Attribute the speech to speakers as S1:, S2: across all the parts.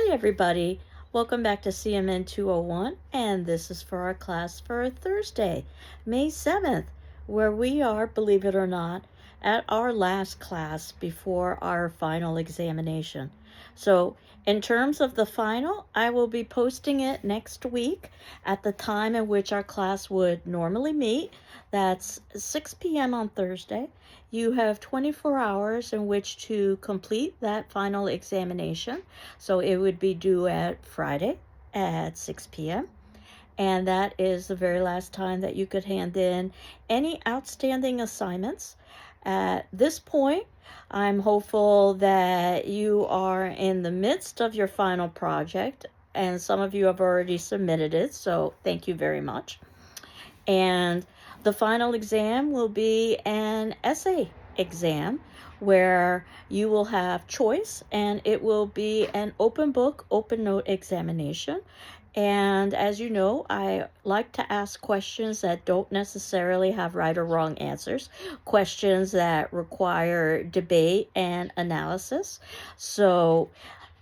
S1: Hi, everybody. Welcome back to CMN 201, and this is for our class for Thursday, May 7th, where we are, believe it or not, at our last class before our final examination. So, in terms of the final, I will be posting it next week at the time in which our class would normally meet. That's 6 p.m. on Thursday. You have 24 hours in which to complete that final examination. So it would be due at Friday at 6 p.m. And that is the very last time that you could hand in any outstanding assignments. At this point, I'm hopeful that you are in the midst of your final project, and some of you have already submitted it, so thank you very much. And the final exam will be an essay exam where you will have choice, and it will be an open book, open note examination. And as you know, I like to ask questions that don't necessarily have right or wrong answers, questions that require debate and analysis. So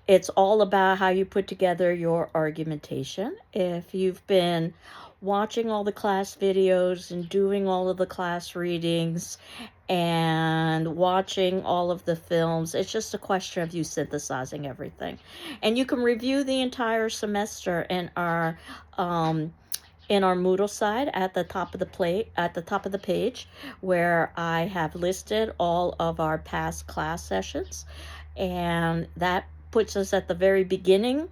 S1: it's all about how you put together your argumentation. If you've been watching all the class videos and doing all of the class readings and watching all of the films, it's just a question of you synthesizing everything. And you can review the entire semester in our Moodle side at the top of the page, where I have listed all of our past class sessions, and that puts us at the very beginning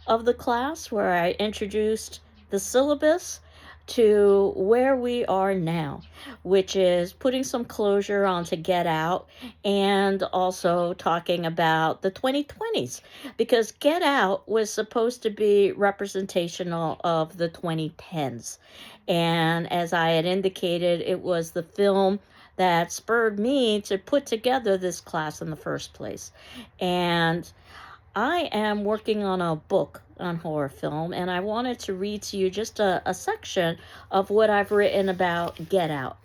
S1: of the class where I introduced the syllabus to where we are now, which is putting some closure onto Get Out and also talking about the 2020s, because Get Out was supposed to be representational of the 2010s. And as I had indicated, it was the film that spurred me to put together this class in the first place. And I am working on a book on horror film, and I wanted to read to you just a section of what I've written about Get Out.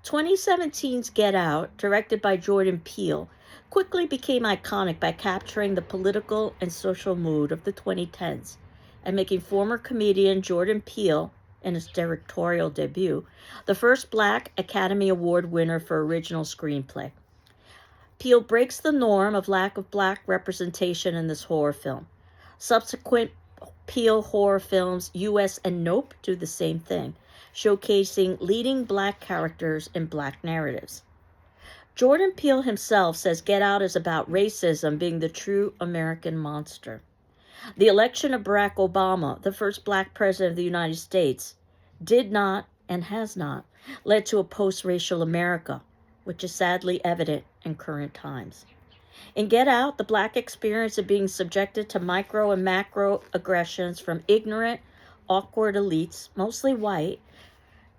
S1: 2017's Get Out, directed by Jordan Peele, quickly became iconic by capturing the political and social mood of the 2010s and making former comedian Jordan Peele, in his directorial debut, the first Black Academy Award winner for original screenplay. Peele breaks the norm of lack of Black representation in this horror film. Subsequent Peele horror films, U.S. and Nope, do the same thing, showcasing leading Black characters in Black narratives. Jordan Peele himself says Get Out is about racism being the true American monster. The election of Barack Obama, the first Black president of the United States, did not and has not led to a post-racial America, which is sadly evident in current times. In Get Out, the Black experience of being subjected to micro and macro aggressions from ignorant, awkward elites, mostly white,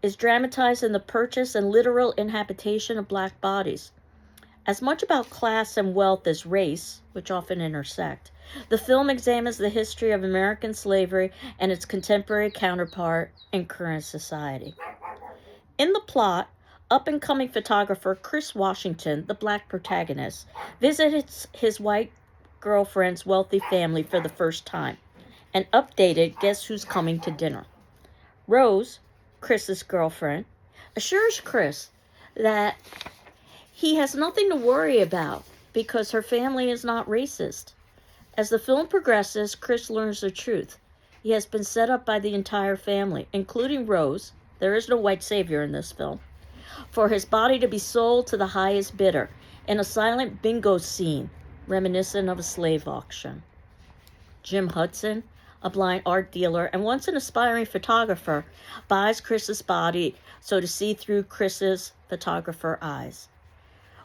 S1: is dramatized in the purchase and literal inhabitation of Black bodies. As much about class and wealth as race, which often intersect, the film examines the history of American slavery and its contemporary counterpart in current society. In the plot, up-and-coming photographer Chris Washington, the Black protagonist, visits his white girlfriend's wealthy family for the first time. And updated, guess who's coming to dinner? Rose, Chris's girlfriend, assures Chris that he has nothing to worry about because her family is not racist. As the film progresses, Chris learns the truth. He has been set up by the entire family, including Rose. There is no white savior in this film, for his body to be sold to the highest bidder in a silent bingo scene reminiscent of a slave auction. Jim Hudson, a blind art dealer and once an aspiring photographer, buys Chris's body so to see through Chris's photographer eyes.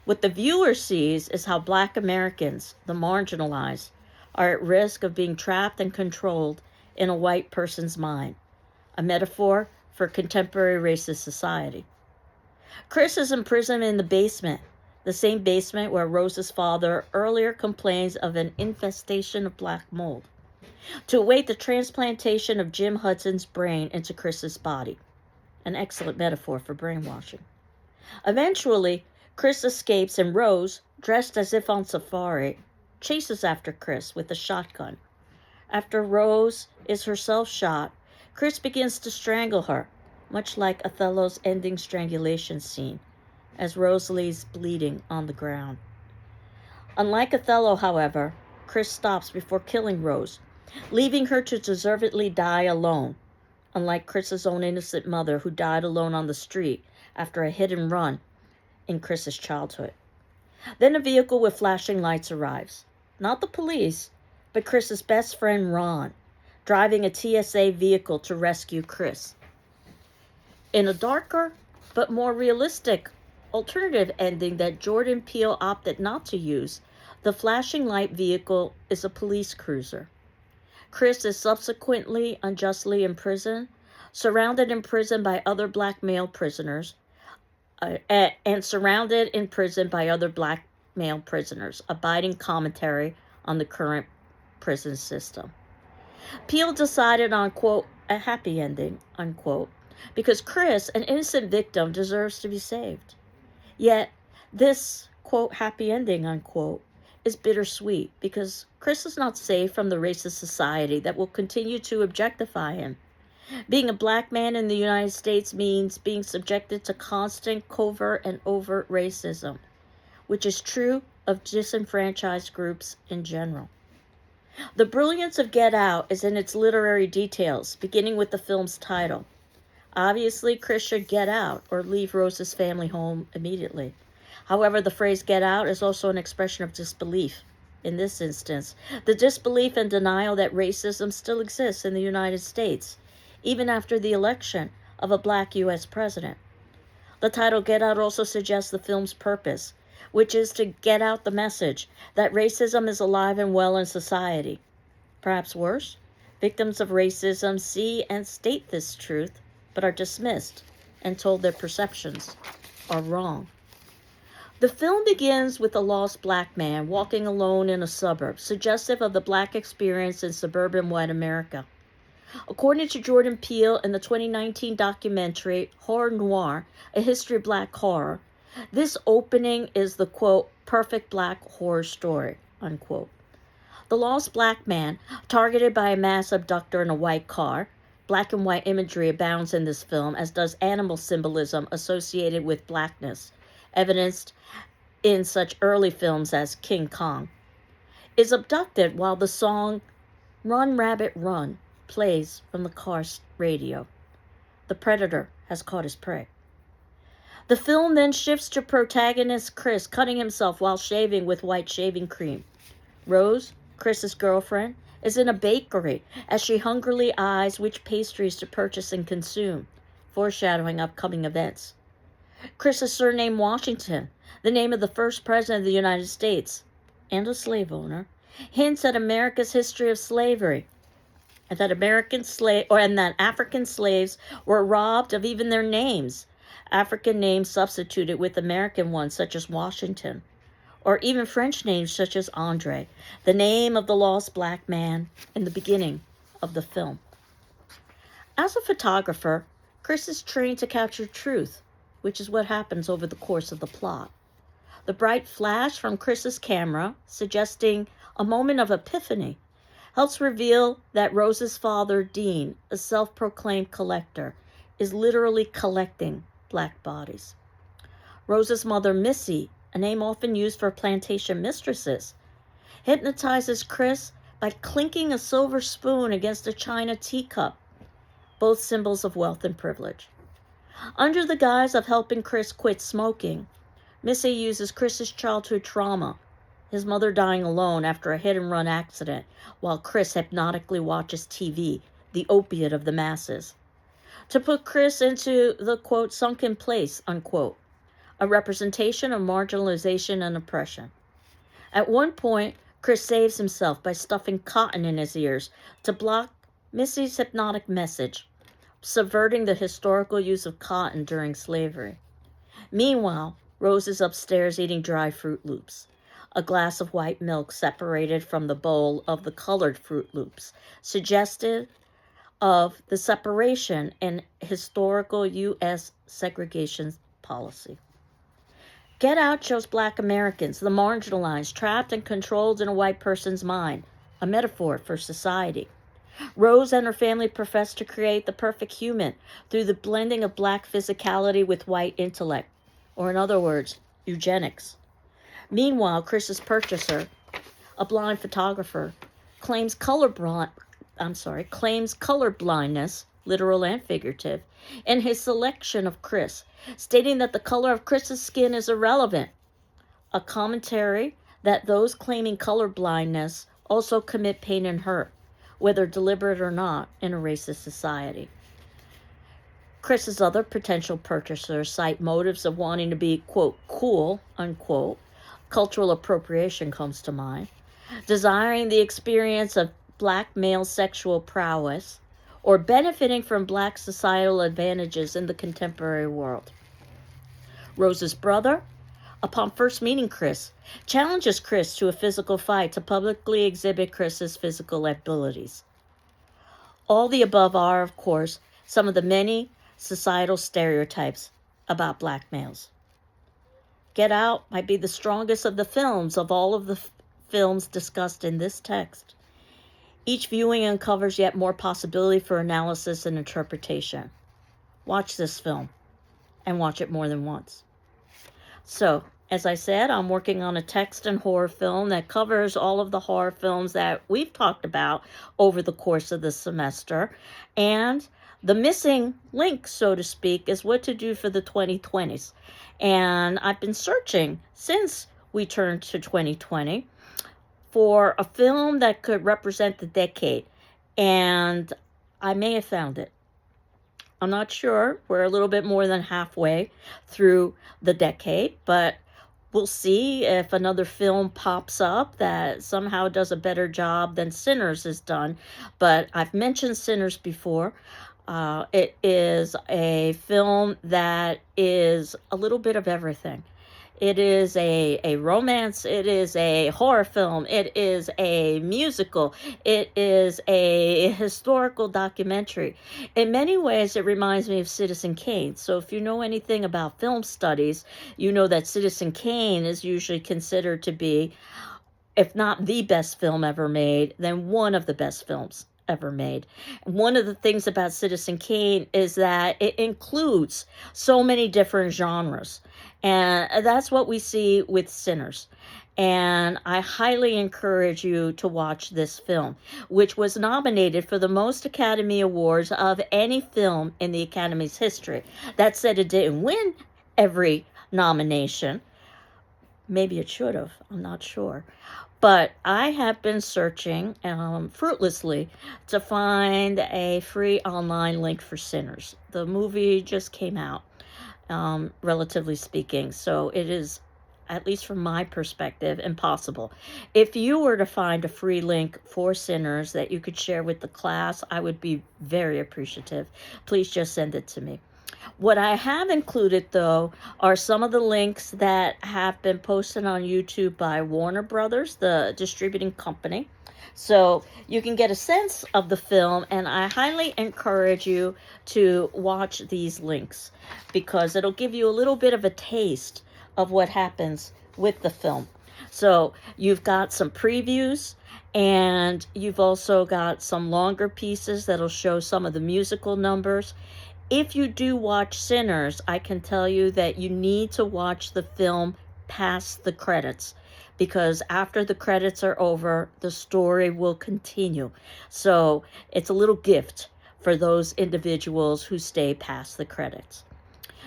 S1: What the viewer sees is how Black Americans, the marginalized, are at risk of being trapped and controlled in a white person's mind, a metaphor for contemporary racist society. Chris is imprisoned in the basement, the same basement where Rose's father earlier complains of an infestation of Black mold, to await the transplantation of Jim Hudson's brain into Chris's body, an excellent metaphor for brainwashing. Eventually, Chris escapes and Rose, dressed as if on safari, chases after Chris with a shotgun. After Rose is herself shot, Chris begins to strangle her, much like Othello's ending strangulation scene, as Rose lays bleeding on the ground. Unlike Othello, however, Chris stops before killing Rose, leaving her to deservedly die alone, unlike Chris's own innocent mother who died alone on the street after a hit and run in Chris's childhood. Then a vehicle with flashing lights arrives. Not the police, but Chris's best friend Ron, driving a TSA vehicle to rescue Chris. In a darker but more realistic alternative ending that Jordan Peele opted not to use, the flashing light vehicle is a police cruiser. Chris is subsequently unjustly imprisoned, surrounded in prison by other black male prisoners, and surrounded in prison by other black male prisoners, a biting commentary on the current prison system. Peele decided on, quote, a happy ending, unquote, because Chris, an innocent victim, deserves to be saved. Yet, this, quote, happy ending, unquote, is bittersweet because Chris is not safe from the racist society that will continue to objectify him. Being a black man in the United States means being subjected to constant, covert, and overt racism, which is true of disenfranchised groups in general. The brilliance of Get Out is in its literary details, beginning with the film's title. Obviously, Chris should get out or leave Rose's family home immediately. However, the phrase get out is also an expression of disbelief. In this instance, the disbelief and denial that racism still exists in the United States, even after the election of a black U.S. president. The title Get Out also suggests the film's purpose, which is to get out the message that racism is alive and well in society. Perhaps worse, victims of racism see and state this truth, but are dismissed and told their perceptions are wrong. The film begins with a lost black man walking alone in a suburb, suggestive of the black experience in suburban white America. According to Jordan Peele in the 2019 documentary Horror Noir, A History of Black Horror, this opening is the, quote, perfect black horror story, unquote. The lost black man, targeted by a mass abductor in a white car. Black and white imagery abounds in this film, as does animal symbolism associated with blackness, evidenced in such early films as King Kong, is abducted while the song Run Rabbit Run plays from the car's radio. The predator has caught his prey. The film then shifts to protagonist Chris cutting himself while shaving with white shaving cream. Rose, Chris's girlfriend, is in a bakery as she hungrily eyes which pastries to purchase and consume, foreshadowing upcoming events. Chris's surname Washington, the name of the first president of the United States and a slave owner, hints at America's history of slavery, and that that African slaves were robbed of even their names, African names substituted with American ones such as Washington, or even French names such as Andre, the name of the lost black man in the beginning of the film. As a photographer, Chris is trained to capture truth, which is what happens over the course of the plot. The bright flash from Chris's camera, suggesting a moment of epiphany, helps reveal that Rose's father, Dean, a self-proclaimed collector, is literally collecting black bodies. Rose's mother, Missy, a name often used for plantation mistresses, hypnotizes Chris by clinking a silver spoon against a china teacup, both symbols of wealth and privilege. Under the guise of helping Chris quit smoking, Missy uses Chris's childhood trauma, his mother dying alone after a hit-and-run accident, while Chris hypnotically watches TV, the opiate of the masses, to put Chris into the, quote, sunken place, unquote, a representation of marginalization and oppression. At one point, Chris saves himself by stuffing cotton in his ears to block Missy's hypnotic message, subverting the historical use of cotton during slavery. Meanwhile, Rose is upstairs eating dry Fruit Loops, a glass of white milk separated from the bowl of the colored Fruit Loops, suggestive of the separation in historical U.S. segregation policy. Get Out shows Black Americans, the marginalized, trapped and controlled in a white person's mind, a metaphor for society. Rose and her family profess to create the perfect human through the blending of Black physicality with white intellect, or in other words, eugenics. Meanwhile, Chris's purchaser, a blind photographer, claims colorblindness, literal and figurative, in his selection of Chris, stating that the color of Chris's skin is irrelevant, a commentary that those claiming colorblindness also commit pain and hurt, whether deliberate or not, in a racist society. Chris's other potential purchasers cite motives of wanting to be, quote, cool, unquote. Cultural appropriation comes to mind. Desiring the experience of Black male sexual prowess, or benefiting from Black societal advantages in the contemporary world. Rose's brother, upon first meeting Chris, challenges Chris to a physical fight to publicly exhibit Chris's physical abilities. All the above are, of course, some of the many societal stereotypes about Black males. Get Out might be the strongest of the films of all of the films discussed in this text. Each viewing uncovers yet more possibility for analysis and interpretation. Watch this film, and watch it more than once. So, as I said, I'm working on a text and horror film that covers all of the horror films that we've talked about over the course of the semester. And the missing link, so to speak, is what to do for the 2020s. And I've been searching since we turned to 2020 for a film that could represent the decade. And I may have found it. I'm not sure. We're a little bit more than halfway through the decade, but we'll see if another film pops up that somehow does a better job than Sinners has done. But I've mentioned Sinners before. It is a film that is a little bit of everything. It is a romance. It is a horror film. It is a musical. It is a historical documentary. In many ways, it reminds me of Citizen Kane. So if you know anything about film studies, you know that Citizen Kane is usually considered to be, if not the best film ever made, then one of the best films ever made. One of the things about Citizen Kane is that it includes so many different genres. And that's what we see with Sinners. And I highly encourage you to watch this film, which was nominated for the most Academy Awards of any film in the Academy's history. That said, it didn't win every nomination. Maybe it should have. I'm not sure. But I have been searching fruitlessly to find a free online link for Sinners. The movie just came out, relatively speaking, so it is, at least from my perspective, impossible. If you were to find a free link for Sinners that you could share with the class, I would be very appreciative. Please just send it to me. What I have included, though, are some of the links that have been posted on YouTube by Warner Brothers, the distributing company. So you can get a sense of the film, and I highly encourage you to watch these links because it'll give you a little bit of a taste of what happens with the film. So you've got some previews, and you've also got some longer pieces that'll show some of the musical numbers. If you do watch Sinners, I can tell you that you need to watch the film past the credits, because after the credits are over, the story will continue. So it's a little gift for those individuals who stay past the credits.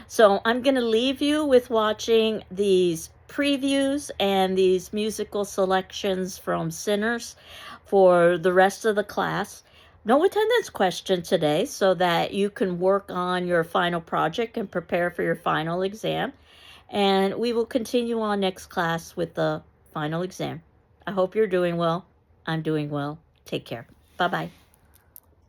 S1: So I'm going to leave you with watching these previews and these musical selections from Sinners for the rest of the class. No attendance question today, so that you can work on your final project and prepare for your final exam. And we will continue on next class with the final exam. I hope you're doing well. I'm doing well. Take care. Bye-bye.